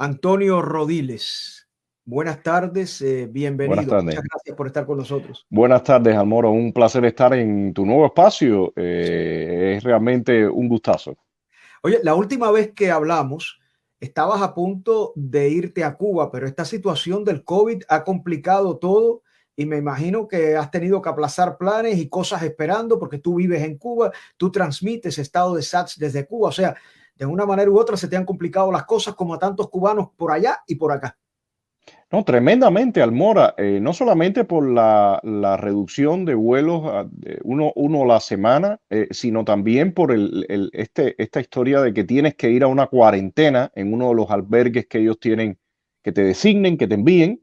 Antonio Rodiles. Buenas tardes, Buenas bienvenido. tardes. Muchas gracias por estar con nosotros. Buenas tardes, Almoro. Un placer estar en tu nuevo espacio. Es realmente un gustazo. Oye, la última vez que hablamos, estabas a punto de irte a Cuba, pero esta situación del COVID ha complicado todo y me imagino que has tenido que aplazar planes y cosas esperando porque tú vives en Cuba, tú transmites estado de SATS desde Cuba, o sea, de una manera u otra se te han complicado las cosas como a tantos cubanos por allá y por acá. No, tremendamente, Almora. No solamente por la reducción de vuelos de uno a la semana, sino también por esta historia de que tienes que ir a una cuarentena en uno de los albergues que ellos tienen, que te designen, que te envíen.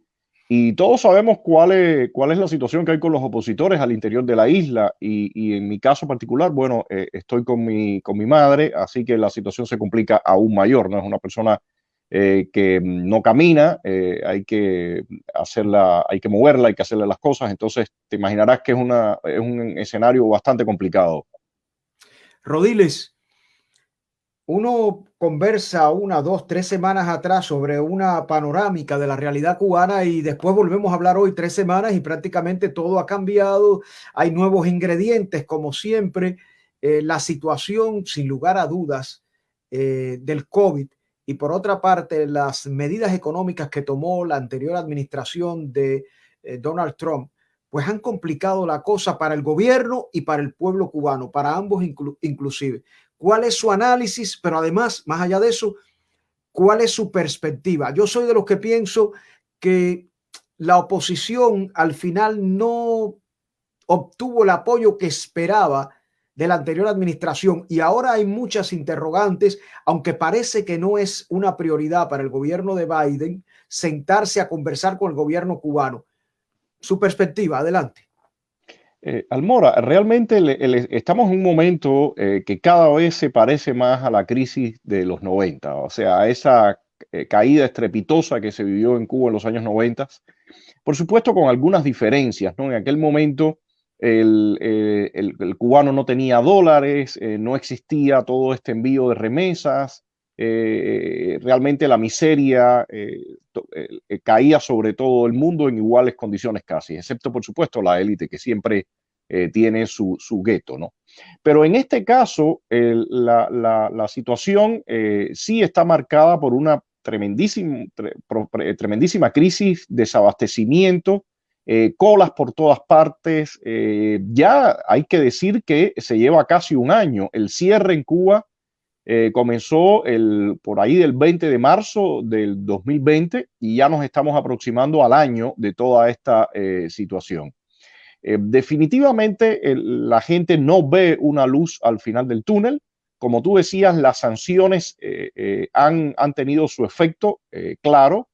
Y todos sabemos cuál es la situación que hay con los opositores al interior de la isla. Y en mi caso particular, bueno, estoy con mi madre, así que la situación se complica aún mayor, ¿no? Es una persona que no camina, hay que moverla, hay que hacerle las cosas. Entonces te imaginarás que es un escenario bastante complicado. Rodiles, uno conversa una, dos, 3 semanas atrás sobre una panorámica de la realidad cubana y después volvemos a hablar hoy 3 semanas y prácticamente todo ha cambiado. Hay nuevos ingredientes, como siempre. La situación, sin lugar a dudas, del COVID y por otra parte las medidas económicas que tomó la anterior administración de Donald Trump, pues han complicado la cosa para el gobierno y para el pueblo cubano, para ambos inclusive. ¿Cuál es su análisis? Pero además, más allá de eso, ¿cuál es su perspectiva? Yo soy de los que pienso que la oposición al final no obtuvo el apoyo que esperaba de la anterior administración y ahora hay muchas interrogantes, aunque parece que no es una prioridad para el gobierno de Biden sentarse a conversar con el gobierno cubano. Su perspectiva, adelante. Almora, realmente estamos en un momento que cada vez se parece más a la crisis de los 90, o sea, a esa caída estrepitosa que se vivió en Cuba en los años 90. Por supuesto, con algunas diferencias, ¿no? En aquel momento el cubano no tenía dólares, no existía todo este envío de remesas, realmente la miseria caía sobre todo el mundo en iguales condiciones casi, excepto por supuesto la élite que siempre tiene su gueto, ¿no? Pero en este caso, la situación sí está marcada por una tremendísima crisis, desabastecimiento, colas por todas partes. Ya hay que decir que se lleva casi un año. El cierre en Cuba comenzó por ahí del 20 de marzo del 2020 y ya nos estamos aproximando al año de toda esta situación. Definitivamente la gente no ve una luz al final del túnel. Como tú decías, las sanciones han tenido su efecto claro,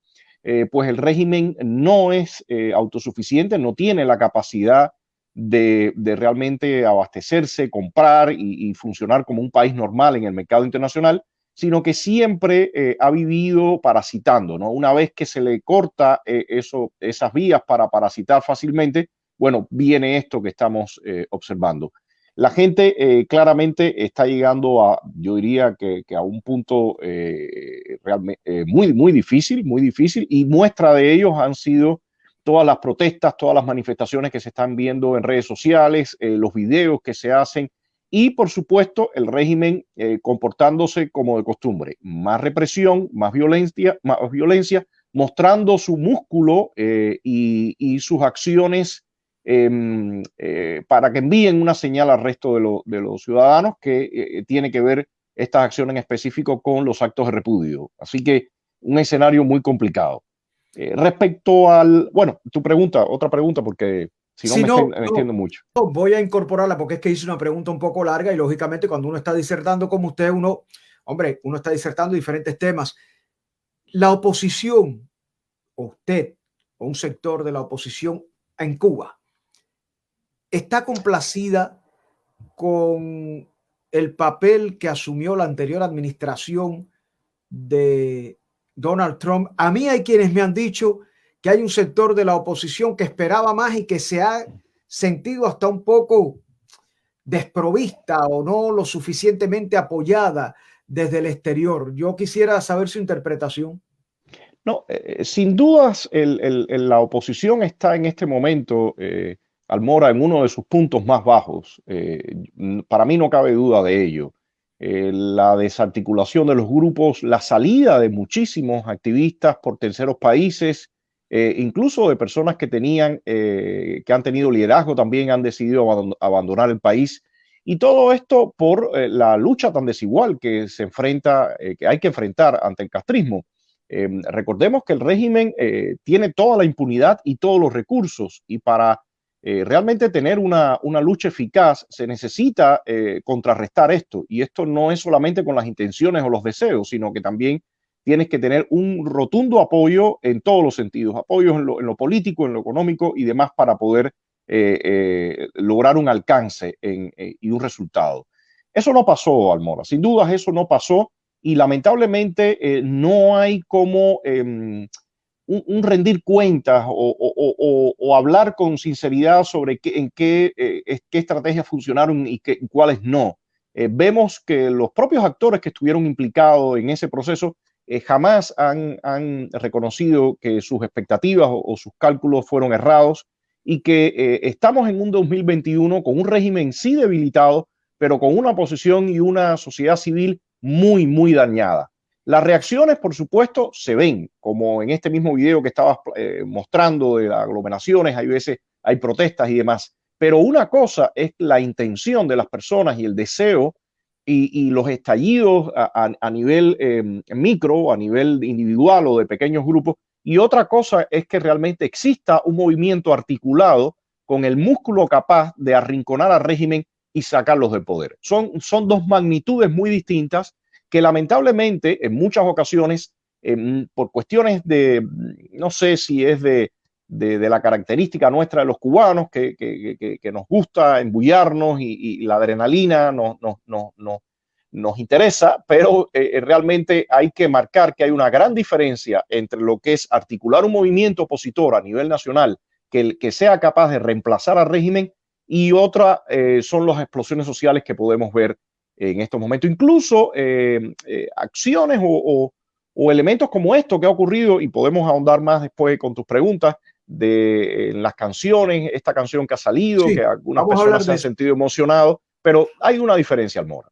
pues el régimen no es autosuficiente, no tiene la capacidad de realmente abastecerse, comprar y funcionar como un país normal en el mercado internacional, sino que siempre ha vivido parasitando, ¿no? Una vez que se le corta esas vías para parasitar fácilmente, bueno, viene esto que estamos observando. La gente claramente está llegando yo diría que a un punto realmente muy difícil, y muestra de ellos han sido todas las protestas, todas las manifestaciones que se están viendo en redes sociales, los videos que se hacen y, por supuesto, el régimen comportándose como de costumbre. Más represión, más violencia, mostrando su músculo y sus acciones para que envíen una señal al resto de los ciudadanos que tiene que ver estas acciones en específico con los actos de repudio. Así que un escenario muy complicado. Respecto bueno, otra pregunta, porque si no Si me no, extiendo mucho. no, voy a incorporarla porque es que hice una pregunta un poco larga y lógicamente cuando uno está disertando como usted, uno está disertando diferentes temas. La oposición, o usted, o un sector de la oposición en Cuba, está complacida con el papel que asumió la anterior administración de Donald Trump. A mí hay quienes me han dicho que hay un sector de la oposición que esperaba más y que se ha sentido hasta un poco desprovista o no lo suficientemente apoyada desde el exterior. Yo quisiera saber su interpretación. No, sin dudas la oposición está en este momento, Almora, en uno de sus puntos más bajos. Para mí no cabe duda de ello. La desarticulación de los grupos, la salida de muchísimos activistas por terceros países, incluso de personas que que han tenido liderazgo, también han decidido abandonar el país. Y todo esto por la lucha tan desigual que que hay que enfrentar ante el castrismo. Recordemos que el régimen tiene toda la impunidad y todos los recursos y para realmente tener una lucha eficaz se necesita contrarrestar esto y esto no es solamente con las intenciones o los deseos, sino que también tienes que tener un rotundo apoyo en todos los sentidos, apoyo en lo político, en lo económico y demás para poder lograr un alcance y un resultado. Eso no pasó, Almora, sin dudas eso no pasó y lamentablemente no hay como un rendir cuentas o hablar con sinceridad sobre qué estrategias funcionaron y cuáles no. Vemos que los propios actores que estuvieron implicados en ese proceso jamás han reconocido que sus expectativas o sus cálculos fueron errados y que estamos en un 2021 con un régimen sí debilitado, pero con una oposición y una sociedad civil muy, muy dañada. Las reacciones, por supuesto, se ven, como en este mismo video que estabas mostrando de las aglomeraciones, hay veces hay protestas y demás, pero una cosa es la intención de las personas y el deseo y los estallidos a nivel micro, a nivel individual o de pequeños grupos, y otra cosa es que realmente exista un movimiento articulado con el músculo capaz de arrinconar al régimen y sacarlos del poder. Son dos magnitudes muy distintas que lamentablemente en muchas ocasiones, por cuestiones no sé si es de la característica nuestra de los cubanos, que nos gusta embullarnos y la adrenalina nos interesa, pero realmente hay que marcar que hay una gran diferencia entre lo que es articular un movimiento opositor a nivel nacional que sea capaz de reemplazar al régimen y otra son las explosiones sociales que podemos ver en estos momentos. Incluso acciones o elementos como esto que ha ocurrido, y podemos ahondar más después con tus preguntas, de las canciones, esta canción que ha salido, Sí, que algunas vamos a hablar personas se de han eso. sentido emocionados, pero hay una diferencia, Almora.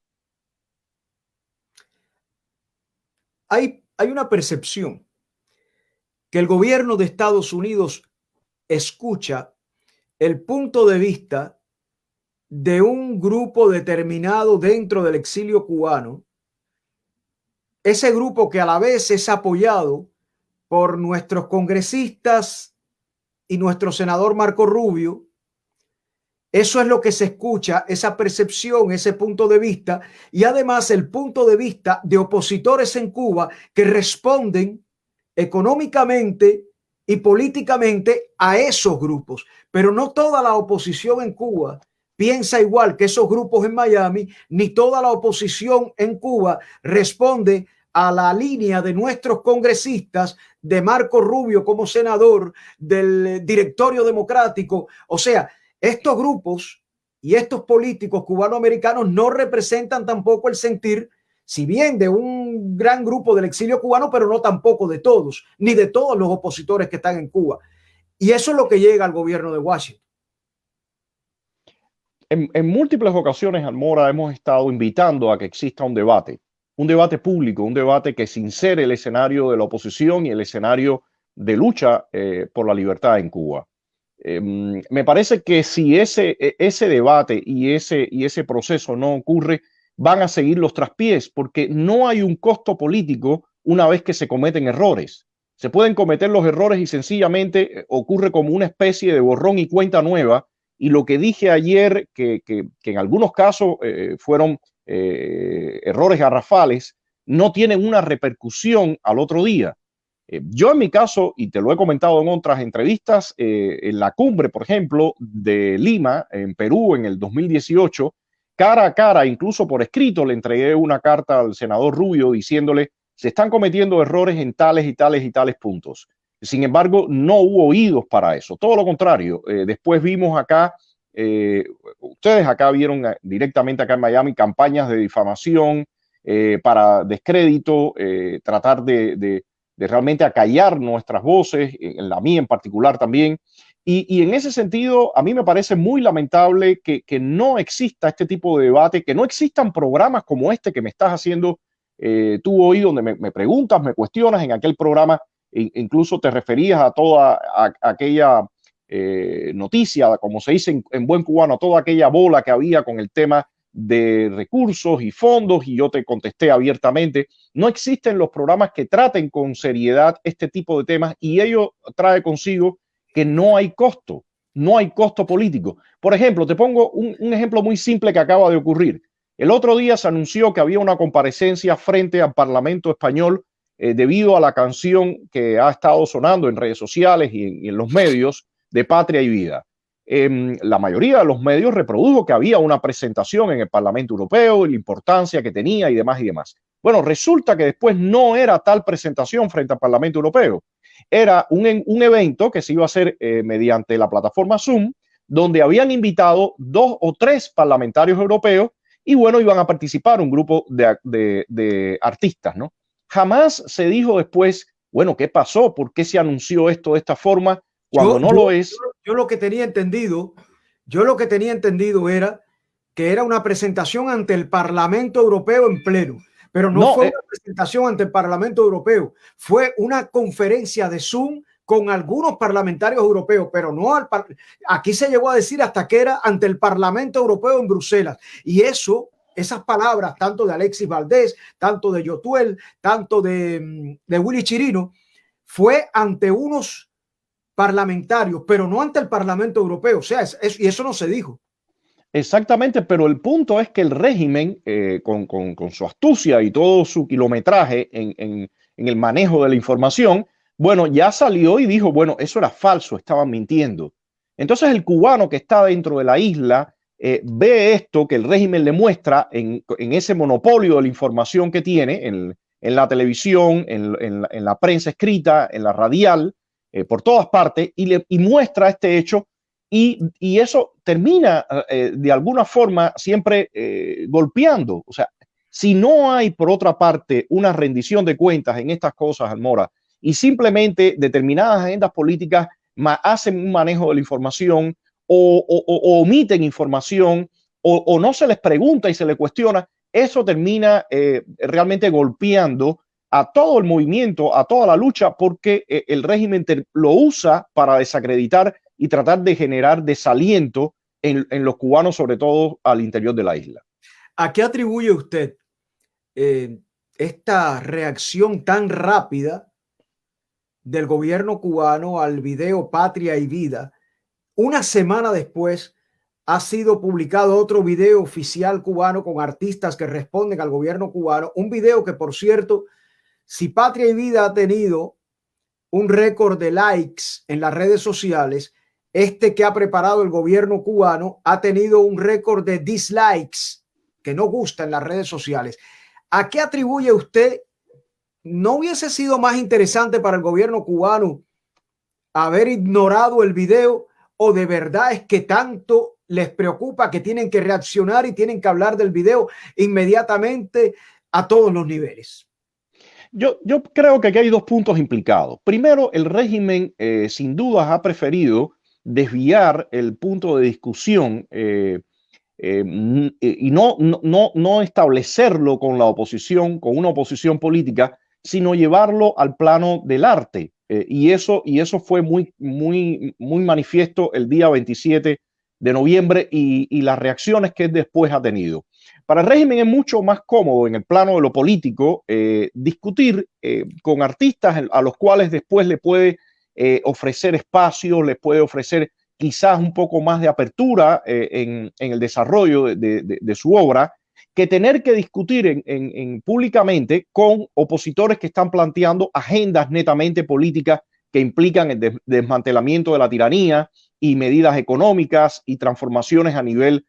Hay una percepción que el gobierno de Estados Unidos escucha el punto de vista de un grupo determinado dentro del exilio cubano, ese grupo que a la vez es apoyado por nuestros congresistas y nuestro senador Marco Rubio. Eso es lo que se escucha, esa percepción, ese punto de vista, y además el punto de vista de opositores en Cuba que responden económicamente y políticamente a esos grupos. Pero no toda la oposición en Cuba piensa igual que esos grupos en Miami, ni toda la oposición en Cuba responde a la línea de nuestros congresistas, de Marco Rubio como senador, del directorio democrático. O sea, estos grupos y estos políticos cubanoamericanos no representan tampoco el sentir, si bien de un gran grupo del exilio cubano, pero no tampoco de todos, ni de todos los opositores que están en Cuba. Y eso es lo que llega al gobierno de Washington. En múltiples ocasiones, Almora, hemos estado invitando a que exista un debate público, un debate que sincere el escenario de la oposición y el escenario de lucha por la libertad en Cuba. Me parece que si ese debate y ese proceso no ocurre, van a seguir los traspiés, porque no hay un costo político una vez que se cometen errores. Se pueden cometer los errores y sencillamente ocurre como una especie de borrón y cuenta nueva. Y lo que dije ayer, que en algunos casos fueron errores garrafales, no tienen una repercusión al otro día. Yo en mi caso, y te lo he comentado en otras entrevistas, en la cumbre, por ejemplo, de Lima, en Perú, en el 2018, cara a cara, incluso por escrito, le entregué una carta al senador Rubio diciéndole, se están cometiendo errores en tales y tales y tales puntos. Sin embargo, no hubo oídos para eso. Todo lo contrario. Después vimos acá, ustedes acá vieron directamente acá en Miami campañas de difamación para descrédito, tratar de realmente acallar nuestras voces, en la mía en particular también. Y en ese sentido, a mí me parece muy lamentable que no exista este tipo de debate, que no existan programas como este que me estás haciendo tú hoy, donde me preguntas, me cuestionas. En aquel programa incluso te referías a toda aquella noticia, como se dice en buen cubano, a toda aquella bola que había con el tema de recursos y fondos, y yo te contesté abiertamente. No existen los programas que traten con seriedad este tipo de temas, y ello trae consigo que no hay costo, no hay costo político. Por ejemplo, te pongo un ejemplo muy simple que acaba de ocurrir. El otro día se anunció que había una comparecencia frente al Parlamento español debido a la canción que ha estado sonando en redes sociales y en los medios de Patria y Vida. La mayoría de los medios reprodujo que había una presentación en el Parlamento Europeo y la importancia que tenía y demás y demás. Bueno, resulta que después no era tal presentación frente al Parlamento Europeo. Era un evento que se iba a hacer mediante la plataforma Zoom, donde habían invitado 2 o 3 parlamentarios europeos y bueno, iban a participar un grupo de artistas, ¿no? Jamás se dijo después, bueno, ¿qué pasó? ¿Por qué se anunció esto de esta forma cuando no lo es? Yo lo que tenía entendido, era que era una presentación ante el Parlamento Europeo en pleno, pero no fue una presentación ante el Parlamento Europeo, fue una conferencia de Zoom con algunos parlamentarios europeos, pero no aquí se llegó a decir hasta que era ante el Parlamento Europeo en Bruselas, y esas palabras, tanto de Alexis Valdés, tanto de Yotuel, tanto de Willy Chirino, fue ante unos parlamentarios, pero no ante el Parlamento Europeo. O sea, y eso no se dijo. Exactamente, pero el punto es que el régimen, con su astucia y todo su kilometraje en el manejo de la información, bueno, ya salió y dijo, bueno, eso era falso, estaban mintiendo. Entonces el cubano que está dentro de la isla ve esto que el régimen le muestra en ese monopolio de la información que tiene en la televisión, en la prensa escrita, en la radial, por todas partes, y muestra este hecho. Y eso termina de alguna forma siempre golpeando. O sea, si no hay por otra parte una rendición de cuentas en estas cosas, Almora, y simplemente determinadas agendas políticas hacen un manejo de la información o omiten información o no se les pregunta y se les cuestiona, eso termina realmente golpeando a todo el movimiento, a toda la lucha, porque el régimen lo usa para desacreditar y tratar de generar desaliento en los cubanos, sobre todo al interior de la isla. ¿A qué atribuye usted esta reacción tan rápida del gobierno cubano al video Patria y Vida? Una semana después ha sido publicado otro video oficial cubano con artistas que responden al gobierno cubano. Un video que, por cierto, si Patria y Vida ha tenido un récord de likes en las redes sociales, este que ha preparado el gobierno cubano ha tenido un récord de dislikes, que no gusta en las redes sociales. ¿A qué atribuye usted? ¿No hubiese sido más interesante para el gobierno cubano haber ignorado el video, o de verdad es que tanto les preocupa que tienen que reaccionar y tienen que hablar del video inmediatamente a todos los niveles? Yo creo que aquí hay dos puntos implicados. Primero, el régimen sin dudas ha preferido desviar el punto de discusión y no establecerlo con la oposición, con una oposición política, sino llevarlo al plano del arte. Y eso fue muy manifiesto el día 27 de noviembre y las reacciones que después ha tenido. Para el régimen es mucho más cómodo en el plano de lo político discutir con artistas a los cuales después le puede ofrecer espacios, les puede ofrecer quizás un poco más de apertura en el desarrollo de su obra, que tener que discutir públicamente con opositores que están planteando agendas netamente políticas que implican el desmantelamiento de la tiranía y medidas económicas y transformaciones a nivel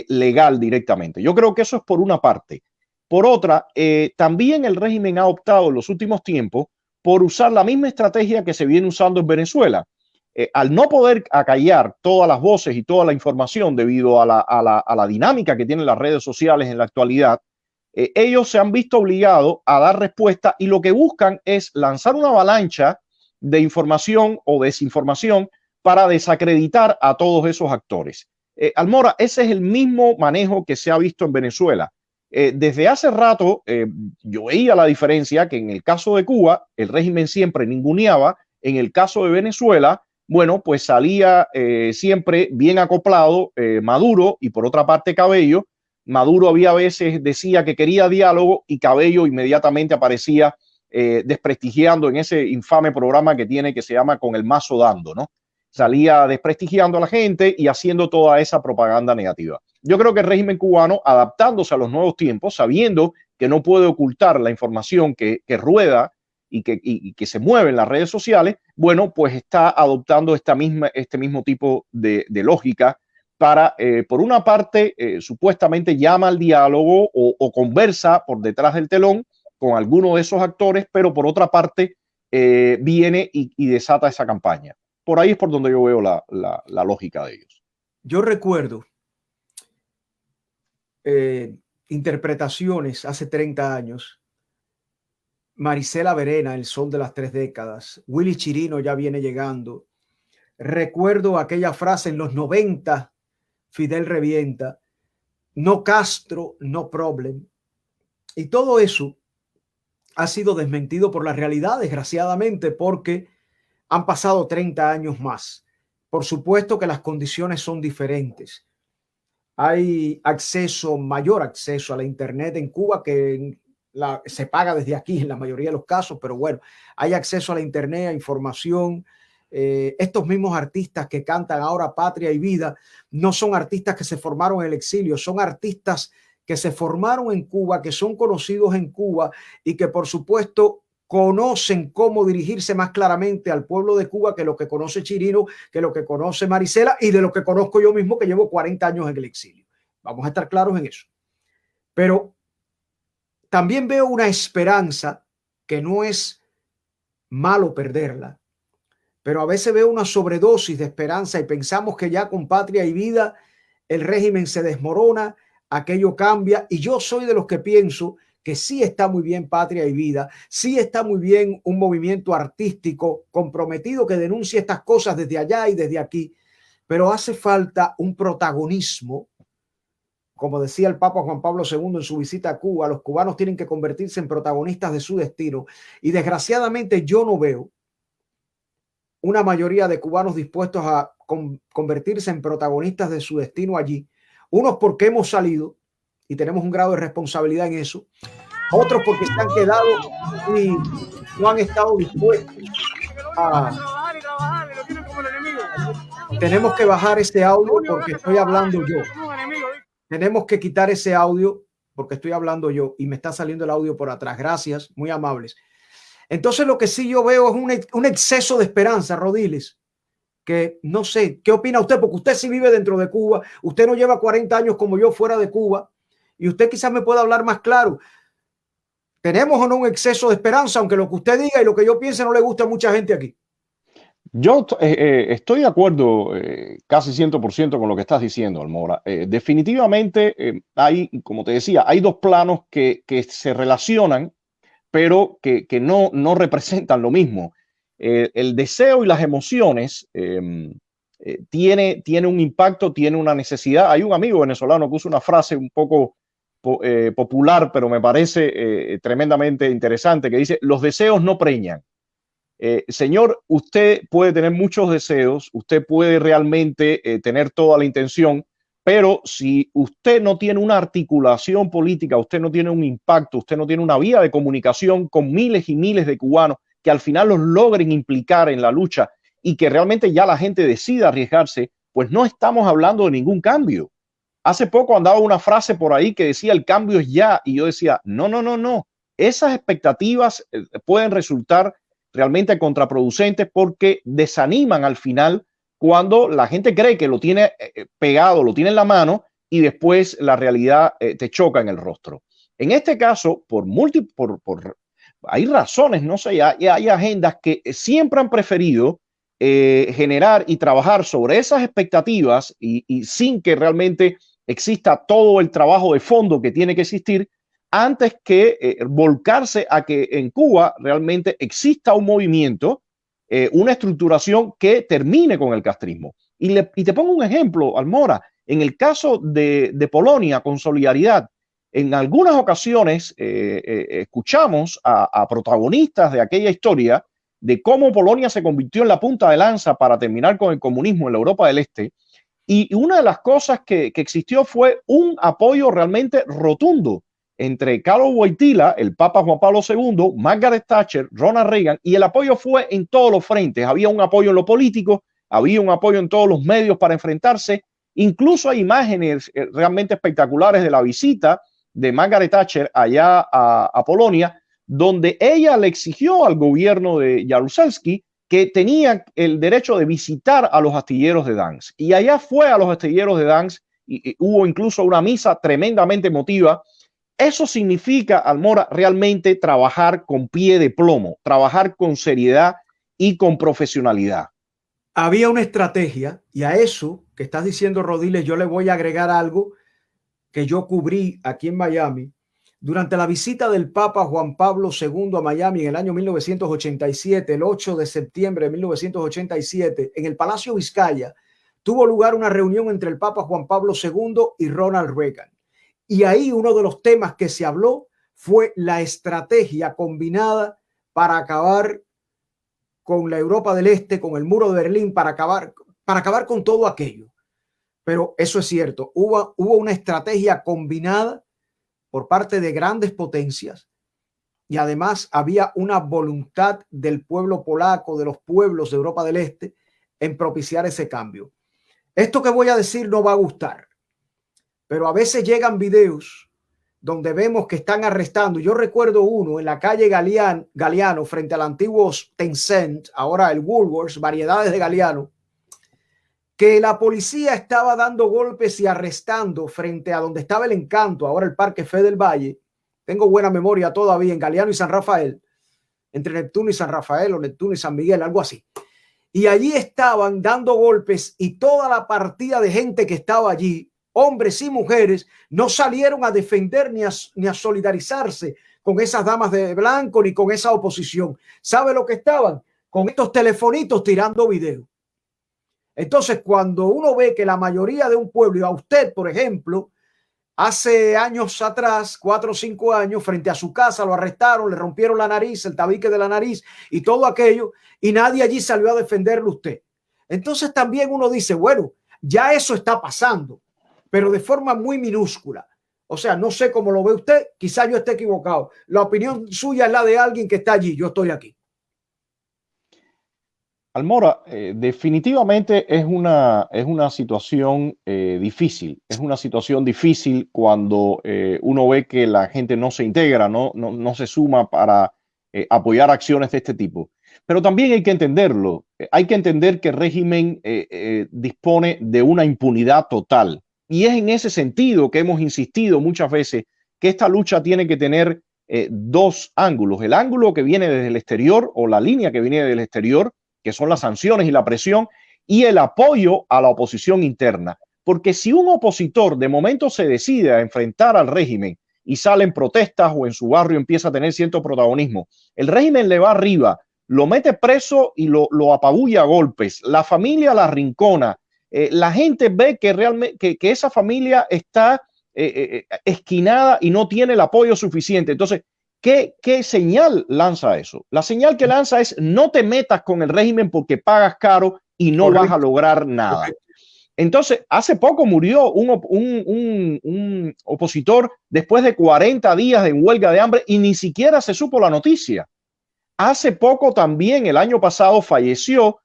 legal directamente. Yo creo que eso es por una parte. Por otra, también el régimen ha optado en los últimos tiempos por usar la misma estrategia que se viene usando en Venezuela. Al no poder acallar todas las voces y toda la información debido a la dinámica que tienen las redes sociales en la actualidad, ellos se han visto obligados a dar respuesta y lo que buscan es lanzar una avalancha de información o desinformación para desacreditar a todos esos actores. Almora, ese es el mismo manejo que se ha visto en Venezuela. Desde hace rato yo veía la diferencia que en el caso de Cuba el régimen siempre ninguneaba, en el caso de Venezuela, bueno, pues salía siempre bien acoplado Maduro y por otra parte Cabello. Maduro había a veces decía que quería diálogo y Cabello inmediatamente aparecía desprestigiando en ese infame programa que tiene que se llama Con el Mazo Dando, ¿no? Salía desprestigiando a la gente y haciendo toda esa propaganda negativa. Yo creo que el régimen cubano, adaptándose a los nuevos tiempos, sabiendo que no puede ocultar la información que rueda y que se mueve en las redes sociales, bueno, pues está adoptando este mismo tipo de lógica para, por una parte, supuestamente llama al diálogo o conversa por detrás del telón con alguno de esos actores, pero por otra parte viene y desata esa campaña. Por ahí es por donde yo veo la lógica de ellos. Yo recuerdo interpretaciones hace 30 años. Marisela Verena, El Sol de las Tres Décadas. Willy Chirino ya viene llegando. Recuerdo aquella frase en los 90, Fidel revienta, no Castro, no problem. Y todo eso ha sido desmentido por la realidad, desgraciadamente, porque han pasado 30 años más. Por supuesto que las condiciones son diferentes. Hay mayor acceso a la Internet en Cuba que se paga desde aquí en la mayoría de los casos, pero bueno, hay acceso a la Internet, a información. Estos mismos artistas que cantan ahora Patria y Vida no son artistas que se formaron en el exilio, son artistas que se formaron en Cuba, que son conocidos en Cuba y que por supuesto conocen cómo dirigirse más claramente al pueblo de Cuba que lo que conoce Chirino, que lo que conoce Marisela y de lo que conozco yo mismo, que llevo 40 años en el exilio. Vamos a estar claros en eso. Pero también veo una esperanza que no es malo perderla, pero a veces veo una sobredosis de esperanza y pensamos que ya con Patria y Vida el régimen se desmorona, aquello cambia, y yo soy de los que pienso que sí está muy bien Patria y Vida, sí está muy bien un movimiento artístico comprometido que denuncie estas cosas desde allá y desde aquí, pero hace falta un protagonismo. Como decía el Papa Juan Pablo II en su visita a Cuba, los cubanos tienen que convertirse en protagonistas de su destino, y desgraciadamente yo no veo una mayoría de cubanos dispuestos a convertirse en protagonistas de su destino allí. Unos porque hemos salido y tenemos un grado de responsabilidad en eso. Otros porque se han quedado y no han estado dispuestos a... Tenemos que bajar ese audio porque estoy hablando yo. Tenemos que quitar ese audio porque estoy hablando yo y me está saliendo el audio por atrás. Gracias, muy amables. Entonces lo que sí yo veo es un exceso de esperanza, Rodiles, que no sé, ¿qué opina usted? Porque usted sí vive dentro de Cuba, usted no lleva 40 años como yo fuera de Cuba, y usted quizás me pueda hablar más claro. ¿Tenemos o no un exceso de esperanza, aunque lo que usted diga y lo que yo piense no le gusta a mucha gente aquí? Yo estoy de acuerdo casi 100% con lo que estás diciendo, Almora. Definitivamente hay, como te decía, hay dos planos que se relacionan, pero que no representan lo mismo. El deseo y las emociones tiene un impacto, tiene una necesidad. Hay un amigo venezolano que usa una frase un poco popular, pero me parece tremendamente interesante, que dice, los deseos no preñan. Señor, usted puede tener muchos deseos, usted puede realmente tener toda la intención, pero si usted no tiene una articulación política, usted no tiene un impacto, usted no tiene una vía de comunicación con miles y miles de cubanos que al final los logren implicar en la lucha y que realmente ya la gente decida arriesgarse, pues no estamos hablando de ningún cambio. Hace poco andaba una frase por ahí que decía el cambio es ya, y yo decía, no. Esas expectativas pueden resultar realmente contraproducentes porque desaniman al final cuando la gente cree que lo tiene pegado, lo tiene en la mano y después la realidad te choca en el rostro. En este caso, hay razones, no sé, hay agendas que siempre han preferido generar y trabajar sobre esas expectativas y sin que realmente exista todo el trabajo de fondo que tiene que existir antes que volcarse a que en Cuba realmente exista un movimiento, una estructuración que termine con el castrismo. Y te pongo un ejemplo, Almora, en el caso de Polonia con Solidaridad, en algunas ocasiones escuchamos a protagonistas de aquella historia de cómo Polonia se convirtió en la punta de lanza para terminar con el comunismo en la Europa del Este. Y una de las cosas que existió fue un apoyo realmente rotundo entre Karol Wojtyła, el Papa Juan Pablo II, Margaret Thatcher, Ronald Reagan, y el apoyo fue en todos los frentes. Había un apoyo en lo político, había un apoyo en todos los medios para enfrentarse. Incluso hay imágenes realmente espectaculares de la visita de Margaret Thatcher allá a Polonia, donde ella le exigió al gobierno de Jaruzelski que tenía el derecho de visitar a los astilleros de Gdansk. Y allá fue a los astilleros de Gdansk y hubo incluso una misa tremendamente emotiva. Eso significa, Almora, realmente trabajar con pie de plomo, trabajar con seriedad y con profesionalidad. Había una estrategia, y a eso que estás diciendo, Rodiles, yo le voy a agregar algo que yo cubrí aquí en Miami. Durante la visita del Papa Juan Pablo II a Miami en el año 1987, el 8 de septiembre de 1987, en el Palacio Vizcaya, tuvo lugar una reunión entre el Papa Juan Pablo II y Ronald Reagan. Y ahí uno de los temas que se habló fue la estrategia combinada para acabar con la Europa del Este, con el muro de Berlín, para acabar con todo aquello. Pero eso es cierto, hubo una estrategia combinada por parte de grandes potencias y además había una voluntad del pueblo polaco, de los pueblos de Europa del Este, en propiciar ese cambio. Esto que voy a decir no va a gustar, pero a veces llegan videos donde vemos que están arrestando. Yo recuerdo uno en la calle Galeano frente al antiguo Tencent, ahora el Woolworths, variedades de Galeano, que la policía estaba dando golpes y arrestando frente a donde estaba el Encanto, ahora el Parque Fe del Valle. Tengo buena memoria todavía en Galeano y San Rafael, entre Neptuno y San Rafael o Neptuno y San Miguel, algo así. Y allí estaban dando golpes y toda la partida de gente que estaba allí, hombres y mujeres, no salieron a defender ni a solidarizarse con esas damas de blanco ni con esa oposición. ¿Sabe lo que estaban? Con estos telefonitos tirando video. Entonces, cuando uno ve que la mayoría de un pueblo, y a usted, por ejemplo, hace años atrás, 4 o 5 años, frente a su casa lo arrestaron, le rompieron la nariz, el tabique de la nariz y todo aquello, y nadie allí salió a defenderlo usted. Entonces también uno dice, bueno, ya eso está pasando, pero de forma muy minúscula. O sea, no sé cómo lo ve usted, quizá yo esté equivocado. La opinión suya es la de alguien que está allí, yo estoy aquí. Almora, definitivamente es una situación difícil. Es una situación difícil cuando uno ve que la gente no se integra, no se suma para apoyar acciones de este tipo. Pero también hay que entenderlo. Hay que entender que el régimen dispone de una impunidad total. Y es en ese sentido que hemos insistido muchas veces que esta lucha tiene que tener dos ángulos. El ángulo que viene desde el exterior o la línea que viene del exterior, que son las sanciones y la presión, y el apoyo a la oposición interna. Porque si un opositor de momento se decide a enfrentar al régimen y sale en protestas o en su barrio empieza a tener cierto protagonismo, el régimen le va arriba, lo mete preso y lo apabulla a golpes, la familia la arrincona, la gente ve que realmente que esa familia está esquinada y no tiene el apoyo suficiente. Entonces, ¿qué señal lanza eso? La señal que lanza es no te metas con el régimen porque pagas caro y no vas a lograr nada. Entonces, hace poco murió un opositor después de 40 días de huelga de hambre y ni siquiera se supo la noticia. Hace poco también, el año pasado, falleció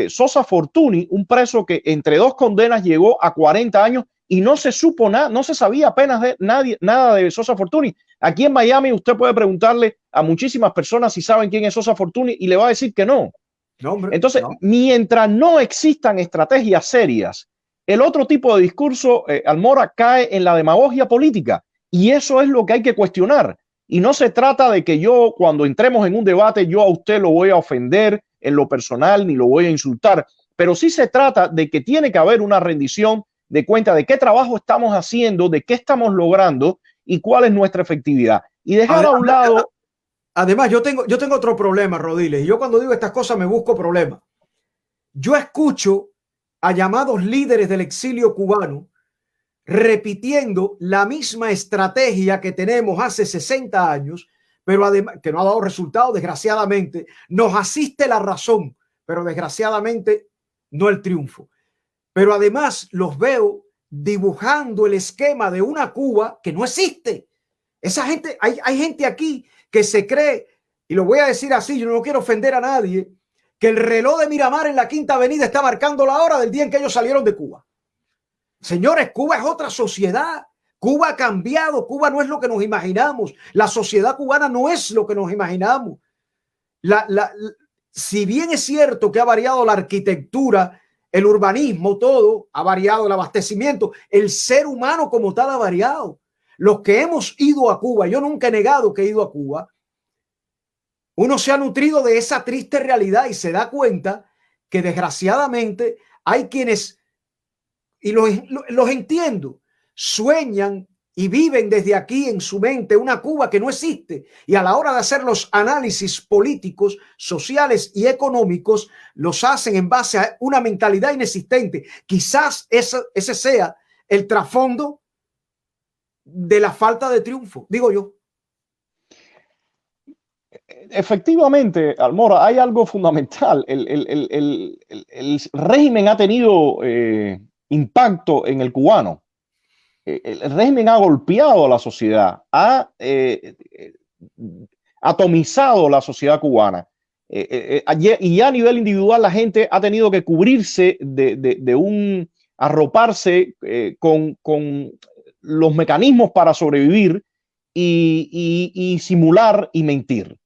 Sosa Fortuny, un preso que entre 2 condenas llegó a 40 años y no se supo nada, no se sabía apenas nada de Sosa Fortuny. Aquí en Miami usted puede preguntarle a muchísimas personas si saben quién es Sosa Fortuny y le va a decir que no. No, hombre, entonces, no. Mientras no existan estrategias serias, el otro tipo de discurso, Almora, cae en la demagogia política y eso es lo que hay que cuestionar. Y no se trata de que yo, cuando entremos en un debate, yo a usted lo voy a ofender en lo personal ni lo voy a insultar, pero sí se trata de que tiene que haber una rendición de cuenta de qué trabajo estamos haciendo, de qué estamos logrando y cuál es nuestra efectividad. Y dejar a un lado... Además, yo tengo otro problema, Rodiles, y yo cuando digo estas cosas me busco problemas. Yo escucho a llamados líderes del exilio cubano repitiendo la misma estrategia que tenemos hace 60 años, pero además que no ha dado resultado, desgraciadamente. Nos asiste la razón, pero desgraciadamente no el triunfo. Pero además los veo dibujando el esquema de una Cuba que no existe. Esa gente, hay gente aquí que se cree, y lo voy a decir así, yo no quiero ofender a nadie, que el reloj de Miramar en la Quinta Avenida está marcando la hora del día en que ellos salieron de Cuba. Señores, Cuba es otra sociedad. Cuba ha cambiado. Cuba no es lo que nos imaginamos. La sociedad cubana no es lo que nos imaginamos. Si bien es cierto que ha variado la arquitectura, el urbanismo, todo ha variado, el abastecimiento, el ser humano como tal ha variado. Los que hemos ido a Cuba, yo nunca he negado que he ido a Cuba, uno se ha nutrido de esa triste realidad y se da cuenta que desgraciadamente hay quienes, y los entiendo, sueñan y viven desde aquí en su mente una Cuba que no existe, y a la hora de hacer los análisis políticos, sociales y económicos los hacen en base a una mentalidad inexistente. Quizás ese sea el trasfondo de la falta de triunfo, digo yo. Efectivamente, Almora, hay algo fundamental. El régimen ha tenido impacto en el cubano. El régimen ha golpeado a la sociedad, ha atomizado la sociedad cubana. Y ya a nivel individual la gente ha tenido que cubrirse arroparse con los mecanismos para sobrevivir y simular y mentir.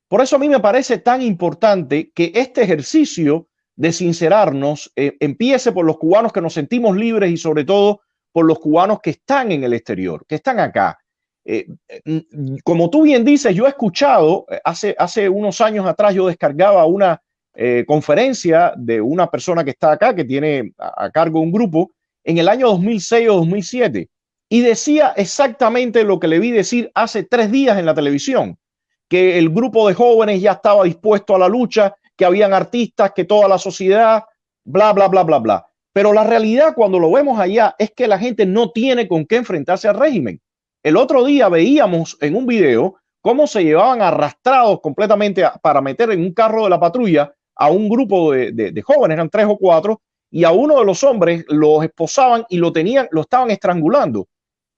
Por eso a mí me parece tan importante que este ejercicio de sincerarnos empiece por los cubanos que nos sentimos libres y sobre todo por los cubanos que están en el exterior, que están acá. Como tú bien dices, yo he escuchado, hace unos años atrás yo descargaba una conferencia de una persona que está acá, que tiene a cargo un grupo, en el año 2006 o 2007, y decía exactamente lo que le vi decir hace 3 días en la televisión, que el grupo de jóvenes ya estaba dispuesto a la lucha, que habían artistas, que toda la sociedad, bla, bla, bla, bla, bla. Pero la realidad cuando lo vemos allá es que la gente no tiene con qué enfrentarse al régimen. El otro día veíamos en un video cómo se llevaban arrastrados completamente para meter en un carro de la patrulla a un grupo de jóvenes, eran 3 o 4, y a uno de los hombres los esposaban y lo estaban estrangulando.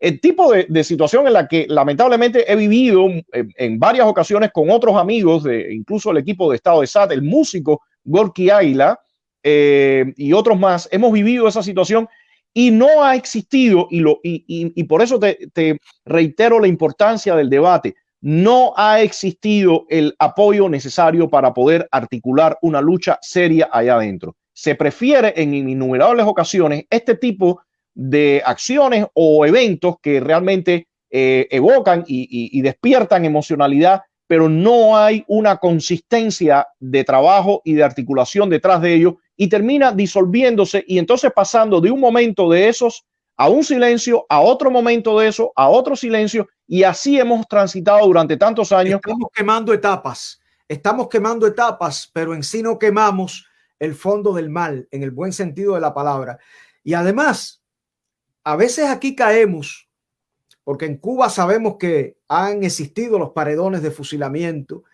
El tipo de situación en la que lamentablemente he vivido en varias ocasiones con otros amigos, incluso el equipo de Estado de SAT, el músico Gorky Águila y otros más, hemos vivido esa situación y no ha existido, y por eso te reitero la importancia del debate, no ha existido el apoyo necesario para poder articular una lucha seria allá adentro. Se prefiere en innumerables ocasiones este tipo de acciones o eventos que realmente evocan y despiertan emocionalidad, pero no hay una consistencia de trabajo y de articulación detrás de ello y termina disolviéndose y entonces pasando de un momento de esos a un silencio, a otro momento de eso, a otro silencio, y así hemos transitado durante tantos años. Estamos quemando etapas, pero en sí no quemamos el fondo del mal, en el buen sentido de la palabra. Y además, a veces aquí caemos, porque en Cuba sabemos que han existido los paredones de fusilamiento,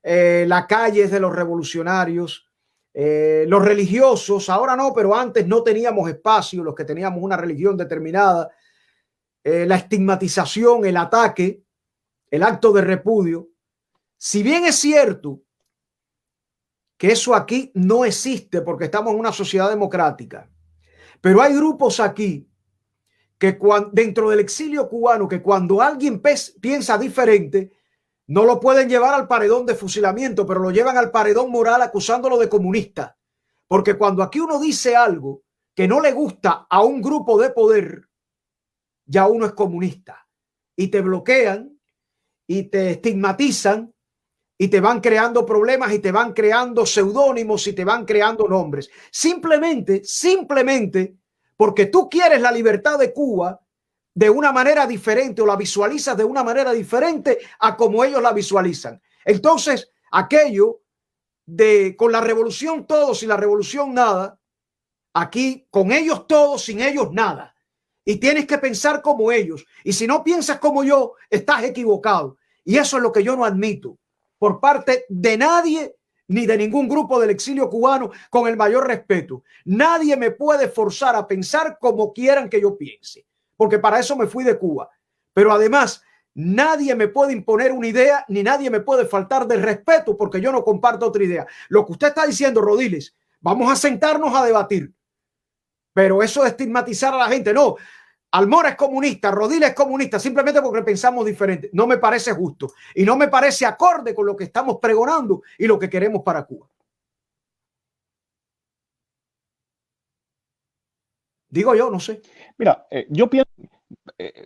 la calle es de los revolucionarios, los religiosos, ahora no, pero antes no teníamos espacio, los que teníamos una religión determinada, la estigmatización, el ataque, el acto de repudio. Si bien es cierto que eso aquí no existe porque estamos en una sociedad democrática, pero hay grupos aquí que dentro del exilio cubano que cuando alguien piensa diferente, no lo pueden llevar al paredón de fusilamiento, pero lo llevan al paredón moral acusándolo de comunista. Porque cuando aquí uno dice algo que no le gusta a un grupo de poder, ya uno es comunista. Y te bloquean y te estigmatizan y te van creando problemas y te van creando seudónimos y te van creando nombres. Simplemente porque tú quieres la libertad de Cuba, de una manera diferente o la visualizas de una manera diferente a como ellos la visualizan. Entonces, aquello de con la revolución todos y la revolución nada, aquí con ellos todos, sin ellos nada. Y tienes que pensar como ellos. Y si no piensas como yo, estás equivocado. Y eso es lo que yo no admito por parte de nadie ni de ningún grupo del exilio cubano, con el mayor respeto. Nadie me puede forzar a pensar como quieran que yo piense, porque para eso me fui de Cuba. Pero además, nadie me puede imponer una idea, ni nadie me puede faltar de respeto porque yo no comparto otra idea. Lo que usted está diciendo, Rodiles, vamos a sentarnos a debatir. Pero eso de estigmatizar a la gente, no. Almora es comunista, Rodiles es comunista, simplemente porque pensamos diferente. No me parece justo y no me parece acorde con lo que estamos pregonando y lo que queremos para Cuba. Digo yo, no sé. Mira, yo pienso,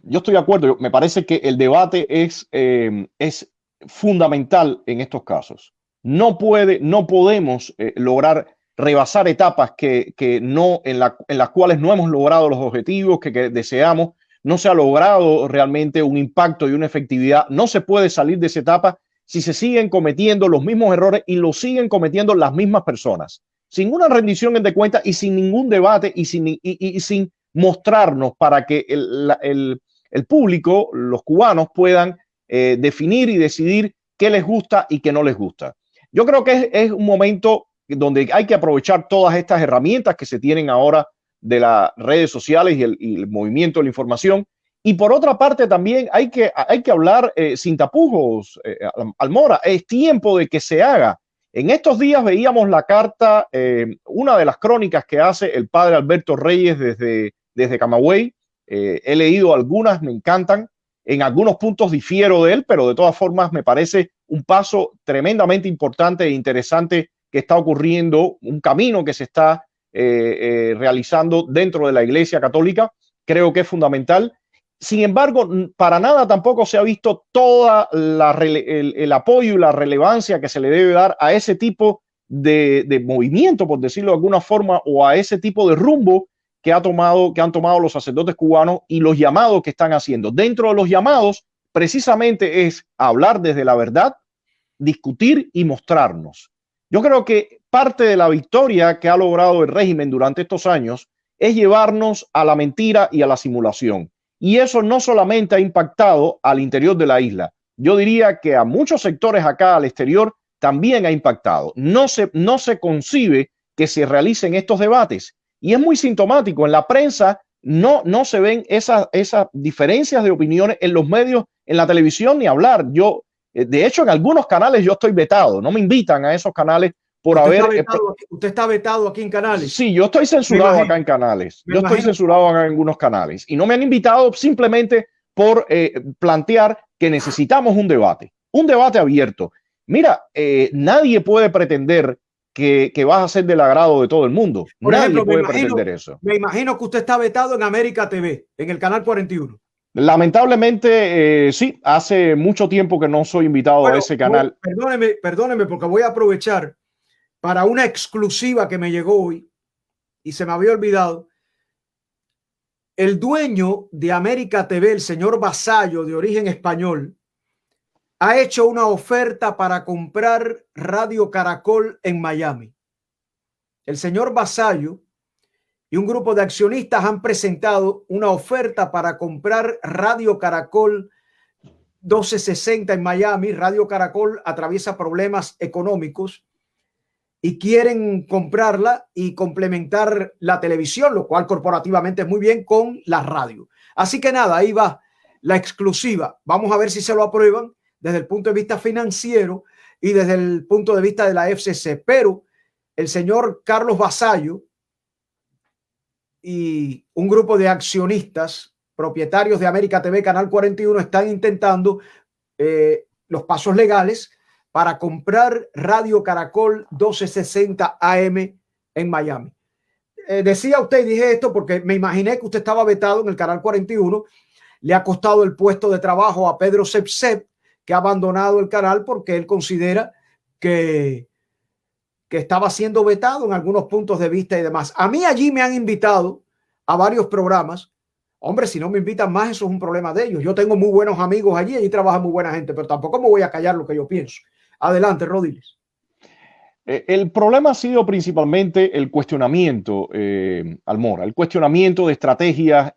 yo estoy de acuerdo, me parece que el debate es fundamental en estos casos. No podemos lograr rebasar etapas en las cuales no hemos logrado los objetivos que deseamos, no se ha logrado realmente un impacto y una efectividad. No se puede salir de esa etapa si se siguen cometiendo los mismos errores y los siguen cometiendo las mismas personas, sin una rendición de cuentas y sin ningún debate y sin mostrarnos para que el público, los cubanos, puedan definir y decidir qué les gusta y qué no les gusta. Yo creo que es un momento donde hay que aprovechar todas estas herramientas que se tienen ahora de las redes sociales y el movimiento de la información. Y por otra parte también hay que hablar sin tapujos, Almora. Es tiempo de que se haga. En estos días veíamos la carta, una de las crónicas que hace el padre Alberto Reyes desde Camagüey. He leído algunas, me encantan. En algunos puntos difiero de él, pero de todas formas me parece un paso tremendamente importante e interesante que está ocurriendo, un camino que se está realizando dentro de la Iglesia Católica. Creo que es fundamental. Sin embargo, para nada tampoco se ha visto toda el apoyo y la relevancia que se le debe dar a ese tipo de movimiento, por decirlo de alguna forma, o a ese tipo de rumbo que han tomado los sacerdotes cubanos y los llamados que están haciendo. Dentro de los llamados, precisamente es hablar desde la verdad, discutir y mostrarnos. Yo creo que parte de la victoria que ha logrado el régimen durante estos años es llevarnos a la mentira y a la simulación. Y eso no solamente ha impactado al interior de la isla, yo diría que a muchos sectores acá al exterior también ha impactado. No se concibe que se realicen estos debates. Y es muy sintomático. En la prensa no se ven esas diferencias de opiniones en los medios, en la televisión, ni hablar. De hecho, en algunos canales yo estoy vetado. No me invitan a esos canales por haber... ¿Usted está vetado aquí en canales? Sí, yo estoy censurado acá en canales. Yo estoy censurado acá en algunos canales. Y no me han invitado simplemente por plantear que necesitamos un debate abierto. Mira, nadie puede pretender que vas a ser del agrado de todo el mundo. Nadie puede pretender eso. Me imagino que usted está vetado en América TV, en el canal 41. Lamentablemente, sí, hace mucho tiempo que no soy invitado a ese canal. Perdóneme, porque voy a aprovechar para una exclusiva que me llegó hoy y se me había olvidado. El dueño de América TV, el señor Vasallo, de origen español, ha hecho una oferta para comprar Radio Caracol en Miami. El señor Vasallo y un grupo de accionistas han presentado una oferta para comprar Radio Caracol 1260 en Miami. Radio Caracol atraviesa problemas económicos y quieren comprarla y complementar la televisión, lo cual corporativamente es muy bien, con la radio. Así que nada, ahí va la exclusiva. Vamos a ver si se lo aprueban desde el punto de vista financiero y desde el punto de vista de la FCC. Pero el señor Carlos Vasallo y un grupo de accionistas propietarios de América TV, Canal 41, están intentando los pasos legales para comprar Radio Caracol 1260 AM en Miami. Decía usted, dije esto porque me imaginé que usted estaba vetado en el Canal 41. Le ha costado el puesto de trabajo a Pedro Sepsep, que ha abandonado el canal porque él considera que estaba siendo vetado en algunos puntos de vista y demás. A mí allí me han invitado a varios programas. Hombre, si no me invitan más, eso es un problema de ellos. Yo tengo muy buenos amigos allí, allí trabaja muy buena gente, pero tampoco me voy a callar lo que yo pienso. Adelante, Rodiles. El problema ha sido principalmente el cuestionamiento, Almora, el cuestionamiento de estrategias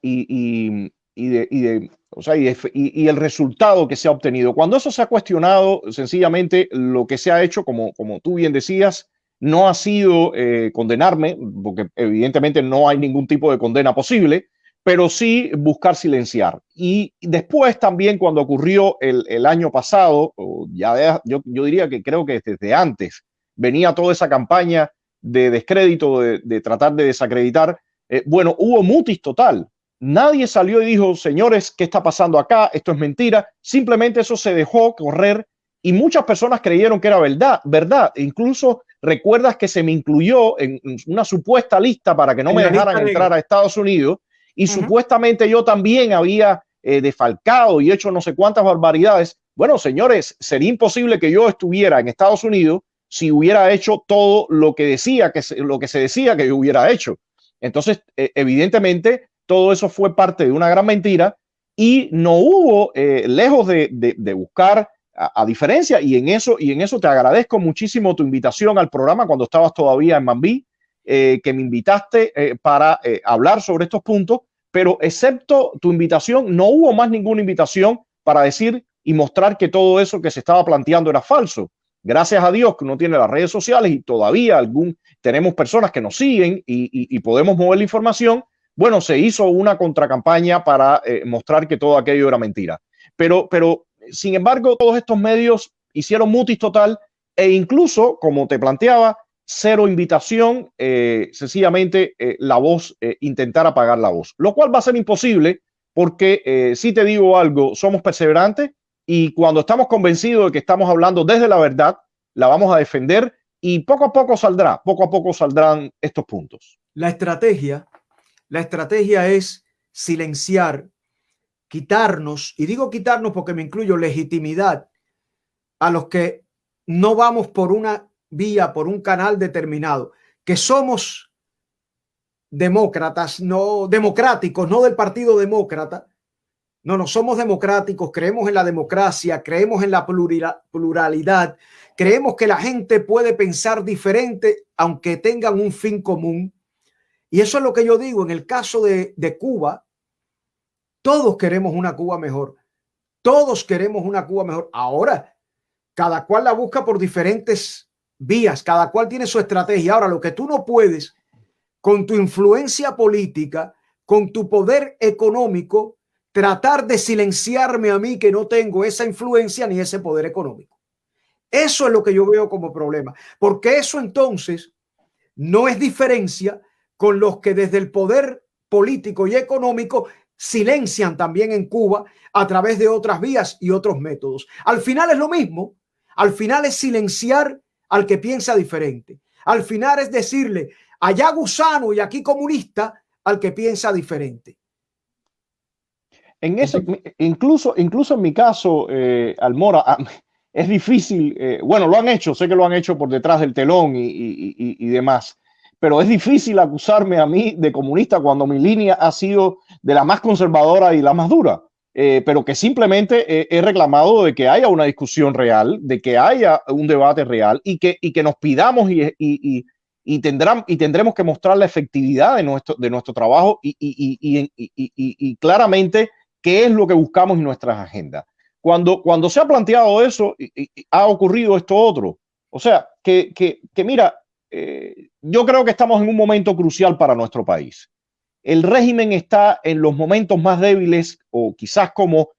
o sea, y el resultado que se ha obtenido. Cuando eso se ha cuestionado, sencillamente lo que se ha hecho, como tú bien decías, no ha sido condenarme, porque evidentemente no hay ningún tipo de condena posible, pero sí buscar silenciar. Y después también cuando ocurrió el año pasado, yo diría que creo que desde antes, venía toda esa campaña de descrédito, de tratar de desacreditar. Bueno, hubo mutis total. Nadie salió y dijo, señores, ¿qué está pasando acá? Esto es mentira. Simplemente eso se dejó correr y muchas personas creyeron que era verdad. Incluso recuerdas que se me incluyó en una supuesta lista para que no En me la dejaran lista entrar negra. a Estados Unidos y supuestamente yo también había defalcado y hecho no sé cuántas barbaridades. Bueno, señores, sería imposible que yo estuviera en Estados Unidos si hubiera hecho todo lo que lo que se decía que yo hubiera hecho. Entonces, evidentemente, todo eso fue parte de una gran mentira y no hubo, lejos de buscar a diferencia, y en eso te agradezco muchísimo tu invitación al programa cuando estabas todavía en Mambí, que me invitaste para hablar sobre estos puntos, pero excepto tu invitación, no hubo más ninguna invitación para decir y mostrar que todo eso que se estaba planteando era falso. Gracias a Dios que uno tiene las redes sociales y todavía tenemos personas que nos siguen y podemos mover la información. Bueno, se hizo una contracampaña para mostrar que todo aquello era mentira. Pero, sin embargo, todos estos medios hicieron mutis total e incluso, como te planteaba, cero invitación, sencillamente la voz, intentar apagar la voz, lo cual va a ser imposible porque si te digo algo, somos perseverantes y cuando estamos convencidos de que estamos hablando desde la verdad, la vamos a defender y poco a poco saldrán estos puntos. La estrategia es silenciar, quitarnos, y digo quitarnos porque me incluyo legitimidad a los que no vamos por una vía, por un canal determinado, que somos demócratas, no democráticos, no del Partido Demócrata. No somos democráticos, creemos en la democracia, creemos en la pluralidad, creemos que la gente puede pensar diferente aunque tengan un fin común. Y eso es lo que yo digo, en el caso de Cuba, todos queremos una Cuba mejor, todos queremos una Cuba mejor. Ahora, cada cual la busca por diferentes vías, cada cual tiene su estrategia. Ahora, lo que tú no puedes, con tu influencia política, con tu poder económico, tratar de silenciarme a mí que no tengo esa influencia ni ese poder económico. Eso es lo que yo veo como problema, porque eso entonces no es diferencia con los que desde el poder político y económico silencian también en Cuba a través de otras vías y otros métodos. Al final es lo mismo, al final es silenciar al que piensa diferente. Al final es decirle allá gusano y aquí comunista al que piensa diferente. En eso, incluso en mi caso, Almora, es difícil, bueno, lo han hecho, sé que lo han hecho por detrás del telón y demás, pero es difícil acusarme a mí de comunista cuando mi línea ha sido de la más conservadora y la más dura, pero que simplemente he reclamado de que haya una discusión real, de que haya un debate real y que nos pidamos y tendremos que mostrar la efectividad de nuestro trabajo y claramente qué es lo que buscamos en nuestras agendas. Cuando se ha planteado eso, ha ocurrido esto otro. O sea, que mira, yo creo que estamos en un momento crucial para nuestro país. El régimen está en los momentos más débiles o quizás como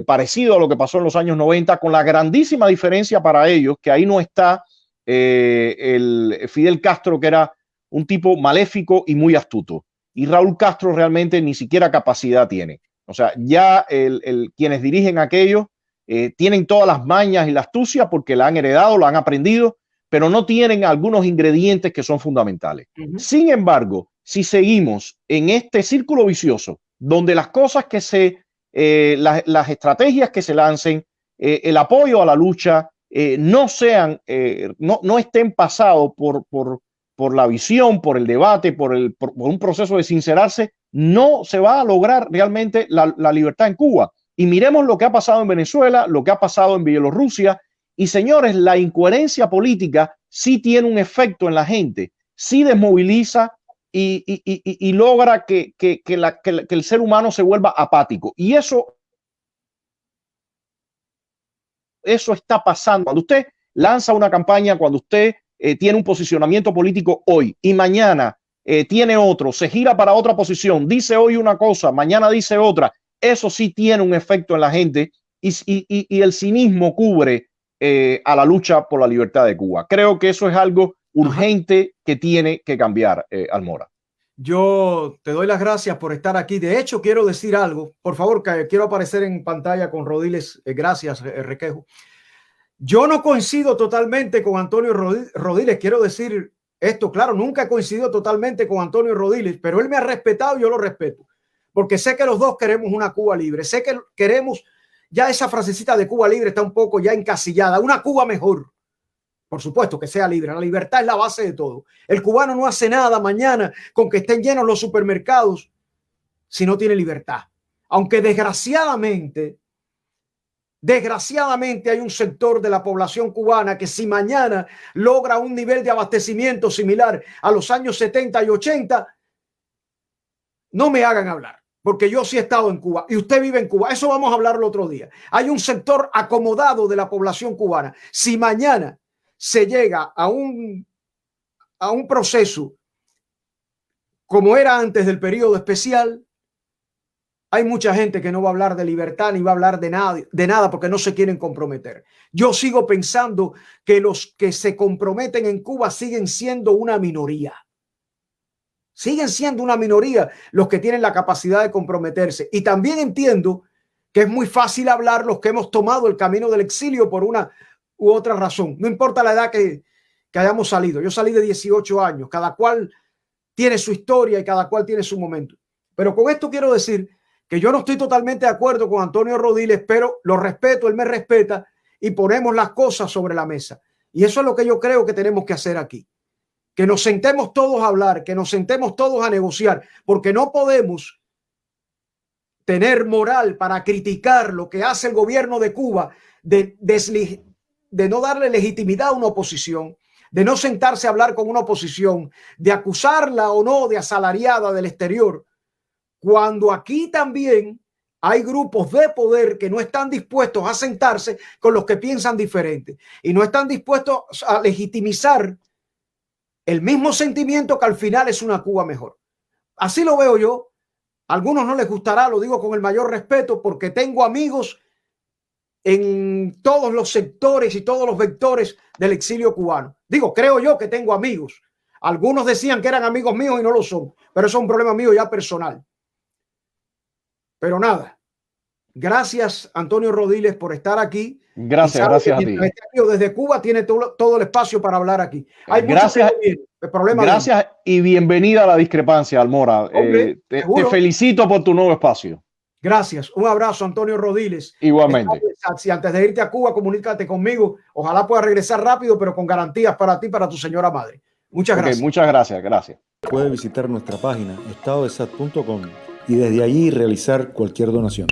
parecido a lo que pasó en los años 90, con la grandísima diferencia para ellos que ahí no está el Fidel Castro, que era un tipo maléfico y muy astuto. Y Raúl Castro realmente ni siquiera capacidad tiene. O sea, ya quienes dirigen aquello tienen todas las mañas y la astucia porque la han heredado, la han aprendido, pero no tienen algunos ingredientes que son fundamentales. Sin embargo, si seguimos en este círculo vicioso, donde las cosas las estrategias que se lancen, el apoyo a la lucha, no estén pasados por la visión, por el debate, por un proceso de sincerarse, no se va a lograr realmente la libertad en Cuba. Y miremos lo que ha pasado en Venezuela, lo que ha pasado en Bielorrusia. Y señores, la incoherencia política sí tiene un efecto en la gente, sí desmoviliza y logra que el ser humano se vuelva apático. Y eso está pasando. Cuando usted lanza una campaña, cuando usted tiene un posicionamiento político hoy y mañana tiene otro, se gira para otra posición, dice hoy una cosa, mañana dice otra, eso sí tiene un efecto en la gente y el cinismo cubre a la lucha por la libertad de Cuba. Creo que eso es algo urgente que tiene que cambiar, Almora. Yo te doy las gracias por estar aquí. De hecho, quiero decir algo. Por favor, que quiero aparecer en pantalla con Rodiles. Gracias, Requejo. Yo no coincido totalmente con Antonio Rodiles. Quiero decir esto, claro, nunca he coincidido totalmente con Antonio Rodiles, pero él me ha respetado y yo lo respeto. Porque sé que los dos queremos una Cuba libre. Sé que queremos, ya esa frasecita de Cuba libre está un poco ya encasillada. Una Cuba mejor. Por supuesto que sea libre. La libertad es la base de todo. El cubano no hace nada mañana con que estén llenos los supermercados si no tiene libertad. Aunque desgraciadamente hay un sector de la población cubana que si mañana logra un nivel de abastecimiento similar a los años 70 y 80, no me hagan hablar. Porque yo sí he estado en Cuba y usted vive en Cuba. Eso vamos a hablarlo otro día. Hay un sector acomodado de la población cubana. Si mañana se llega a un proceso como era antes del periodo especial, hay mucha gente que no va a hablar de libertad ni va a hablar de nada porque no se quieren comprometer. Yo sigo pensando que los que se comprometen en Cuba siguen siendo una minoría. Siguen siendo una minoría los que tienen la capacidad de comprometerse. Y también entiendo que es muy fácil hablar los que hemos tomado el camino del exilio por una u otra razón. No importa la edad que hayamos salido. Yo salí de 18 años. Cada cual tiene su historia y cada cual tiene su momento. Pero con esto quiero decir que yo no estoy totalmente de acuerdo con Antonio Rodiles, pero lo respeto, él me respeta y ponemos las cosas sobre la mesa. Y eso es lo que yo creo que tenemos que hacer aquí. Que nos sentemos todos a hablar, que nos sentemos todos a negociar, porque no podemos tener moral para criticar lo que hace el gobierno de Cuba de no darle legitimidad a una oposición, de no sentarse a hablar con una oposición, de acusarla o no de asalariada del exterior, cuando aquí también hay grupos de poder que no están dispuestos a sentarse con los que piensan diferente y no están dispuestos a legitimizar el mismo sentimiento que al final es una Cuba mejor. Así lo veo yo. A algunos no les gustará, lo digo con el mayor respeto, porque tengo amigos en todos los sectores y todos los vectores del exilio cubano. Digo, creo yo que tengo amigos. Algunos decían que eran amigos míos y no lo son, pero eso es un problema mío ya personal. Pero nada, gracias Antonio Rodiles por estar aquí. Gracias a ti. Desde Cuba tiene todo el espacio para hablar aquí. Hay gracias, gracias y bienvenida a la discrepancia, Almora. Hombre, te felicito por tu nuevo espacio. Gracias. Un abrazo, Antonio Rodiles. Igualmente. Si antes de irte a Cuba, comunícate conmigo. Ojalá puedas regresar rápido, pero con garantías para ti y para tu señora madre. Muchas gracias. Muchas gracias. Gracias. Puede visitar nuestra página estadodesat.com y desde allí realizar cualquier donación.